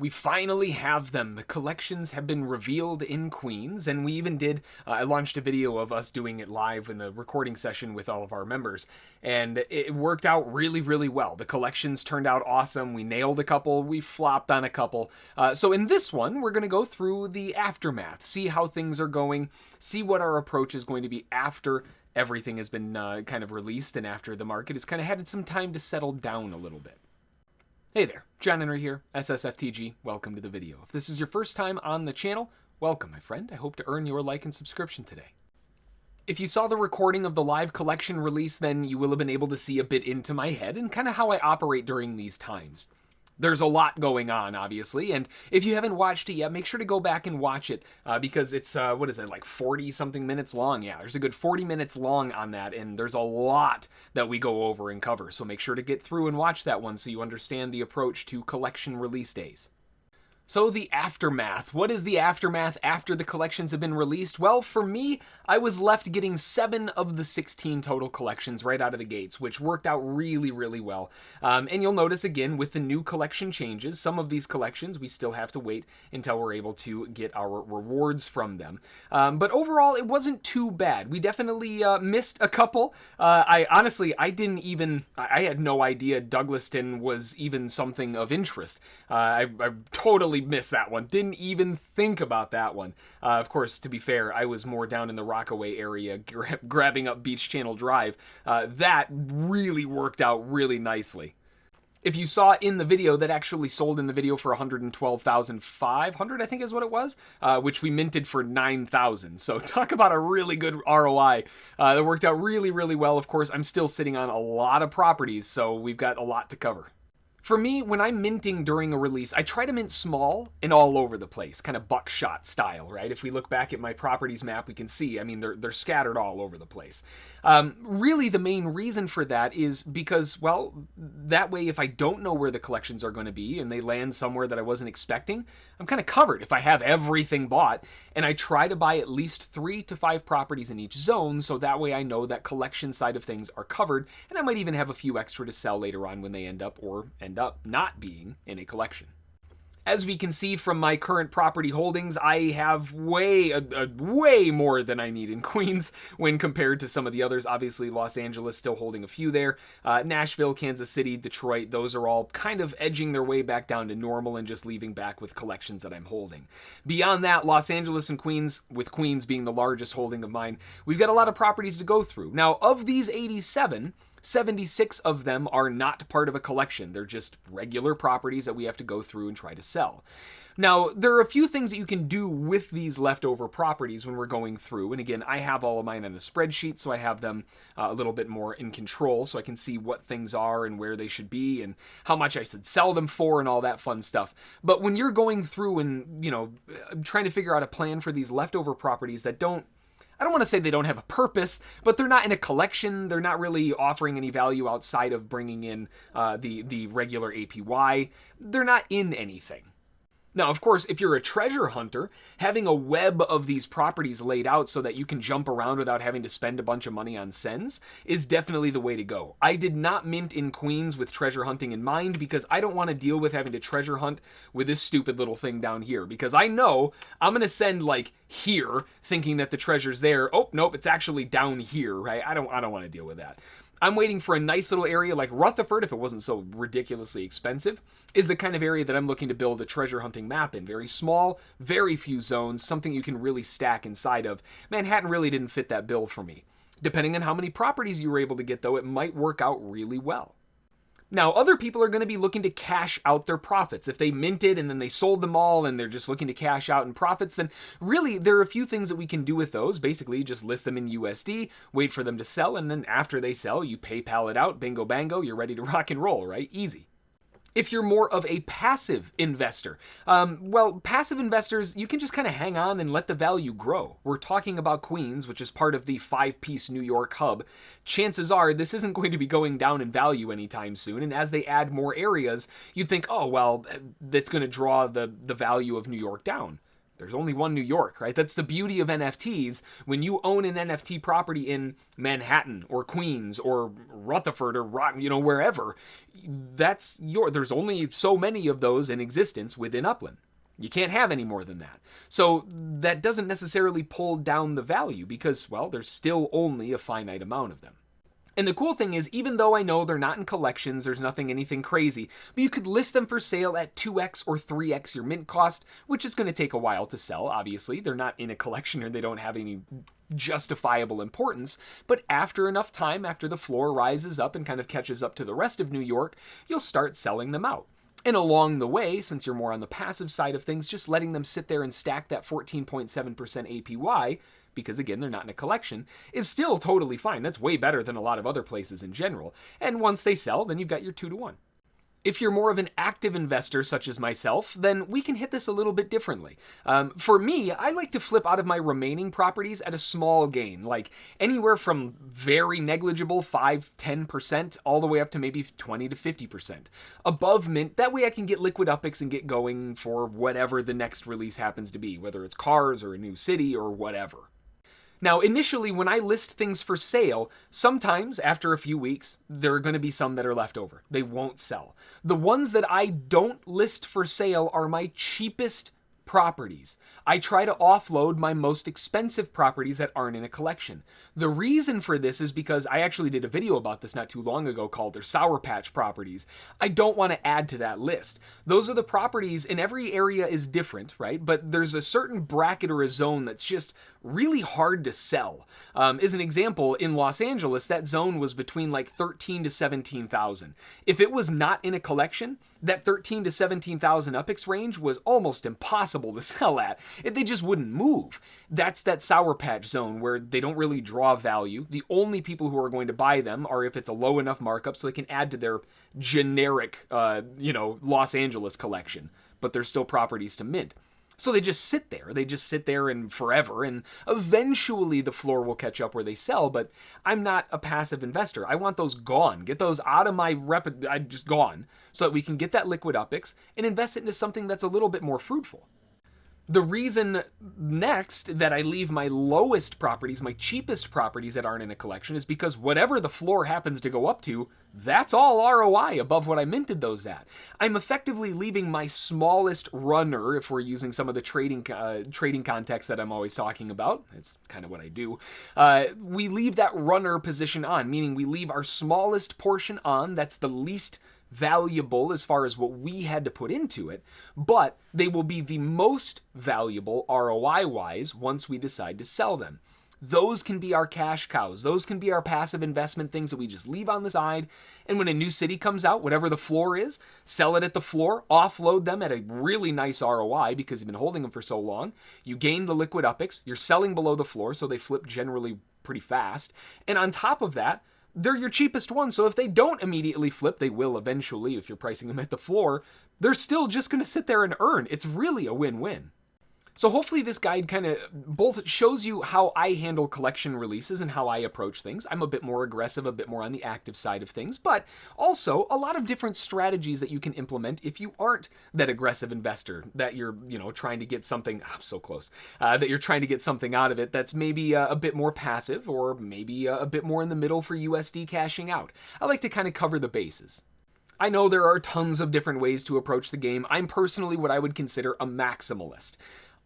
We finally have them. The collections have been revealed in Queens, and we even did, I launched a video of us doing it live in the recording session with all of our members, and it worked out really, really well. The collections turned out awesome. We nailed a couple, we flopped on a couple. So in this one, we're going to go through the aftermath, see how things are going, see what our approach is going to be after everything has been kind of released and after the market has kind of had some time to settle down a little bit. Hey there, John Henry here, ssftg. Welcome to the video. If this is your first time on the channel, welcome, my friend. I hope to earn your like and subscription today. If you saw the recording of the live collection release, then you will have been able to see a bit into my head and kind of how I operate during these times. There's a lot going on, obviously, and if you haven't watched it yet, make sure to go back and watch it because it's, what is it, like 40-something minutes long? Yeah, there's a good 40 minutes long on that, and there's a lot that we go over and cover, so make sure to get through and watch that one so you understand the approach to collection release days. So the aftermath. What is the aftermath after the collections have been released? Well, for me, I was left getting 7 of the 16 total collections right out of the gates, which worked out really, really well. And you'll notice again with the new collection changes, some of these collections we still have to wait until we're able to get our rewards from them. But overall, it wasn't too bad. We definitely missed a couple. I had no idea Douglaston was even something of interest. I totally missed that one. Didn't even think about that one. Of course, to be fair, I was more down in the Rockaway area grabbing up Beach Channel Drive. That really worked out really nicely. If you saw in the video, that actually sold in the video for $112,500, I think is what it was, which we minted for $9,000. So talk about a really good ROI. That worked out really, really well. Of course, I'm still sitting on a lot of properties, so we've got a lot to cover. For me, when I'm minting during a release, I try to mint small and all over the place, kind of buckshot style, right? If we look back at my properties map, we can see, I mean, they're scattered all over the place. Really, the main reason for that is because, well, that way, if I don't know where the collections are going to be and they land somewhere that I wasn't expecting, I'm kind of covered if I have everything bought, and I try to buy at least 3 to 5 properties in each zone, so that way I know that collection side of things are covered, and I might even have a few extra to sell later on when they end up not being in a collection. As we can see from my current property holdings, I have way more than I need in Queens when compared to some of the others. Obviously, Los Angeles still holding a few there. Nashville, Kansas City, Detroit, those are all kind of edging their way back down to normal and just leaving back with collections that I'm holding. Beyond that, Los Angeles and Queens, with Queens being the largest holding of mine, we've got a lot of properties to go through. Now, of these 87, 76 of them are not part of a collection. They're just regular properties that we have to go through and try to sell. Now, there are a few things that you can do with these leftover properties when we're going through. And again, I have all of mine on a spreadsheet, so I have them a little bit more in control, so I can see what things are and where they should be and how much I should sell them for and all that fun stuff. But when you're going through and, trying to figure out a plan for these leftover properties that I don't want to say they don't have a purpose, but they're not in a collection. They're not really offering any value outside of bringing in the regular APY. They're not in anything. Now, of course, if you're a treasure hunter, having a web of these properties laid out so that you can jump around without having to spend a bunch of money on sends is definitely the way to go. I did not mint in Queens with treasure hunting in mind because I don't want to deal with having to treasure hunt with this stupid little thing down here, because I know I'm going to send like here thinking that the treasure's there. Oh, nope, it's actually down here, right? I don't want to deal with that. I'm waiting for a nice little area like Rutherford, if it wasn't so ridiculously expensive, is the kind of area that I'm looking to build a treasure hunting map in. Very small, very few zones, something you can really stack inside of. Manhattan really didn't fit that bill for me. Depending on how many properties you were able to get, though, it might work out really well. Now, other people are going to be looking to cash out their profits. If they minted and then they sold them all and they're just looking to cash out in profits, then really there are a few things that we can do with those. Basically, just list them in USD, wait for them to sell, and then after they sell, you PayPal it out, bingo bango, you're ready to rock and roll, right? Easy. If you're more of a passive investor, passive investors, you can just kind of hang on and let the value grow. We're talking about Queens, which is part of the 5-piece New York hub. Chances are this isn't going to be going down in value anytime soon. And as they add more areas, you'd think, oh, well, that's going to draw the value of New York down. there's only one New York, right? That's the beauty of NFTs. When you own an NFT property in Manhattan or Queens or Rutherford or wherever, there's only so many of those in existence within Upland. You can't have any more than that. So that doesn't necessarily pull down the value because, well, there's still only a finite amount of them. And the cool thing is, even though I know they're not in collections, there's anything crazy, but you could list them for sale at 2x or 3x your mint cost, which is going to take a while to sell, obviously. They're not in a collection or they don't have any justifiable importance, but after enough time, after the floor rises up and kind of catches up to the rest of New York, you'll start selling them out. And along the way, since you're more on the passive side of things, just letting them sit there and stack that 14.7% APY, because again, they're not in a collection, is still totally fine. That's way better than a lot of other places in general. And once they sell, then you've got your 2-to-1. If you're more of an active investor such as myself, then we can hit this a little bit differently. For me, I like to flip out of my remaining properties at a small gain, like anywhere from very negligible 5-10% all the way up to maybe 20 to 50%. Above mint, that way I can get liquid UPIX and get going for whatever the next release happens to be, whether it's cars or a new city or whatever. Now, initially, when I list things for sale, sometimes after a few weeks, there are going to be some that are left over. They won't sell. The ones that I don't list for sale are my cheapest properties. I try to offload my most expensive properties that aren't in a collection. The reason for this is because I actually did a video about this not too long ago called their Sour Patch properties. I don't want to add to that list. Those are the properties, and every area is different, right? But there's a certain bracket or a zone that's just really hard to sell. As an example, in Los Angeles, that zone was between like 13 to 17,000. If it was not in a collection, that 13 to 17,000 UPIX range was almost impossible to sell at. They just wouldn't move. That's that Sour Patch zone where they don't really draw value. The only people who are going to buy them are if it's a low enough markup so they can add to their generic, Los Angeles collection. But they're still properties to mint. So they just sit there. They just sit there and forever, and eventually the floor will catch up where they sell, but I'm not a passive investor. I want those gone. Get those out of my just gone, so that we can get that liquid UPIX and invest it into something that's a little bit more fruitful. The reason next that I leave my lowest properties, my cheapest properties that aren't in a collection, is because whatever the floor happens to go up to, that's all ROI above what I minted those at. I'm effectively leaving my smallest runner, if we're using some of the trading context that I'm always talking about. It's kind of what I do. We leave that runner position on, meaning we leave our smallest portion on. That's the least valuable as far as what we had to put into it, but they will be the most valuable ROI-wise once we decide to sell them. Those can be our cash cows. Those can be our passive investment things that we just leave on the side, and when a new city comes out, whatever the floor is, sell it at the floor, offload them at a really nice ROI because you've been holding them for so long. You gain the liquid UPIX, you're selling below the floor, so they flip generally pretty fast, and on top of that, they're your cheapest ones, so if they don't immediately flip, they will eventually if you're pricing them at the floor, they're still just going to sit there and earn. It's really a win-win. So hopefully this guide kind of both shows you how I handle collection releases and how I approach things. I'm a bit more aggressive, a bit more on the active side of things, but also a lot of different strategies that you can implement if you aren't that aggressive investor, that you're, trying to get something, I'm so close, that you're trying to get something out of it that's maybe a bit more passive or maybe a bit more in the middle for USD cashing out. I like to kind of cover the bases. I know there are tons of different ways to approach the game. I'm personally what I would consider a maximalist.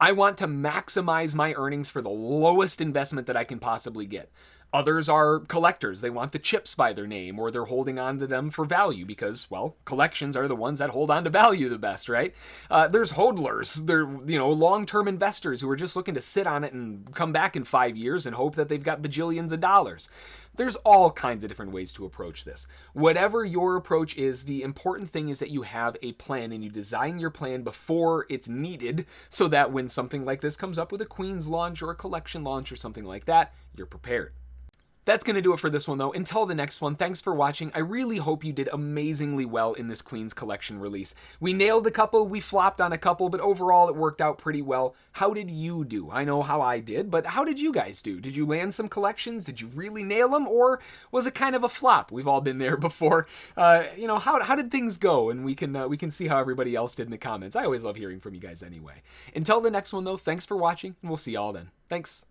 I want to maximize my earnings for the lowest investment that I can possibly get. Others are collectors. They want the chips by their name, or they're holding on to them for value because, well, collections are the ones that hold on to value the best, right? There's hodlers. They're, long-term investors who are just looking to sit on it and come back in 5 years and hope that they've got bajillions of dollars. There's all kinds of different ways to approach this. Whatever your approach is, the important thing is that you have a plan and you design your plan before it's needed so that when something like this comes up with a Queen's launch or a collection launch or something like that, you're prepared. That's going to do it for this one, though. Until the next one, thanks for watching. I really hope you did amazingly well in this Queens Collection release. We nailed a couple, we flopped on a couple, but overall it worked out pretty well. How did you do? I know how I did, but how did you guys do? Did you land some collections? Did you really nail them? Or was it kind of a flop? We've all been there before. How did things go? And we can see how everybody else did in the comments. I always love hearing from you guys anyway. Until the next one, though, thanks for watching, and we'll see y'all then. Thanks.